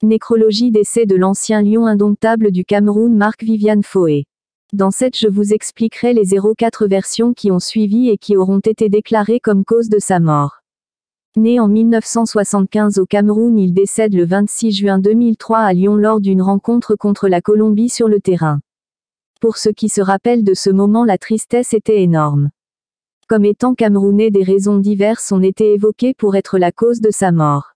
Nécrologie décès de l'ancien lion indomptable du Cameroun Marc-Vivian Foé. Dans cette je vous expliquerai les 04 versions qui ont suivi et qui auront été déclarées comme cause de sa mort. Né en 1975 au Cameroun, il décède le 26 juin 2003 à Lyon lors d'une rencontre contre la Colombie sur le terrain. Pour ceux qui se rappellent de ce moment, la tristesse était énorme. Comme étant camerounais, des raisons diverses ont été évoquées pour être la cause de sa mort.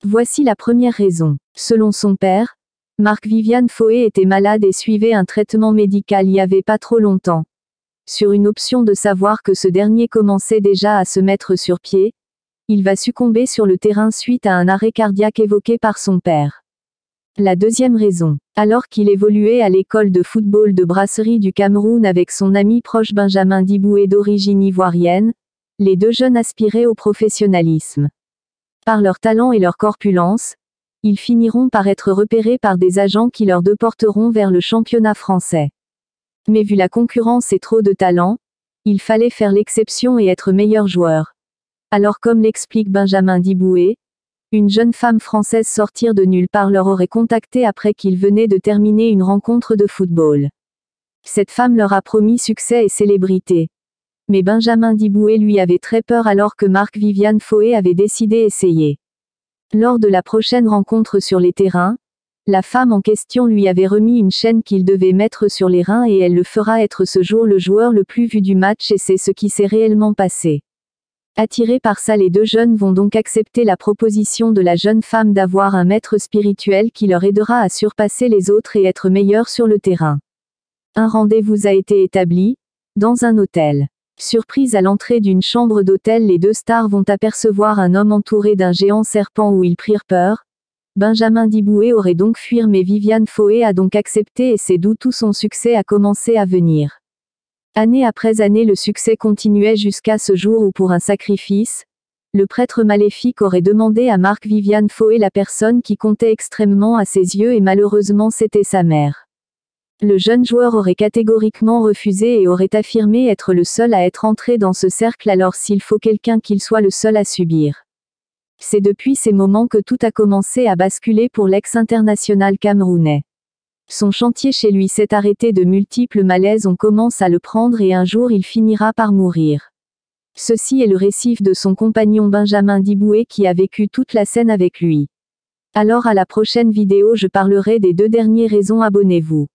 Voici la première raison. Selon son père, Marc-Vivian Foé était malade et suivait un traitement médical il y avait pas trop longtemps. Sur une option de savoir que ce dernier commençait déjà à se mettre sur pied, il va succomber sur le terrain suite à un arrêt cardiaque évoqué par son père. La deuxième raison. Alors qu'il évoluait à l'école de football de Brasserie du Cameroun avec son ami proche Benjamin Diboué d'origine ivoirienne, les deux jeunes aspiraient au professionnalisme. Par leur talent et leur corpulence, ils finiront par être repérés par des agents qui leur déporteront vers le championnat français. Mais vu la concurrence et trop de talent, il fallait faire l'exception et être meilleur joueur. Alors comme l'explique Benjamin Diboué, une jeune femme française sortir de nulle part leur aurait contacté après qu'ils venaient de terminer une rencontre de football. Cette femme leur a promis succès et célébrité. Mais Benjamin Diboué lui avait très peur alors que Marc-Vivian Foé avait décidé essayer. Lors de la prochaine rencontre sur les terrains, la femme en question lui avait remis une chaîne qu'il devait mettre sur les reins et elle le fera être ce jour le joueur le plus vu du match et c'est ce qui s'est réellement passé. Attirés par ça, les deux jeunes vont donc accepter la proposition de la jeune femme d'avoir un maître spirituel qui leur aidera à surpasser les autres et être meilleurs sur le terrain. Un rendez-vous a été établi, dans un hôtel. Surprise à l'entrée d'une chambre d'hôtel, les deux stars vont apercevoir un homme entouré d'un géant serpent où ils prirent peur. Benjamin Diboué aurait donc fui mais Vivian Foé a donc accepté et c'est d'où tout son succès a commencé à venir. Année après année le succès continuait jusqu'à ce jour où pour un sacrifice, le prêtre maléfique aurait demandé à Marc-Vivian Foé la personne qui comptait extrêmement à ses yeux et malheureusement c'était sa mère. Le jeune joueur aurait catégoriquement refusé et aurait affirmé être le seul à être entré dans ce cercle alors s'il faut quelqu'un qu'il soit le seul à subir. C'est depuis ces moments que tout a commencé à basculer pour l'ex-international camerounais. Son chantier chez lui s'est arrêté, de multiples malaises on commence à le prendre et un jour il finira par mourir. Ceci est le récit de son compagnon Benjamin Diboué qui a vécu toute la scène avec lui. Alors à la prochaine vidéo je parlerai des deux dernières raisons, abonnez-vous.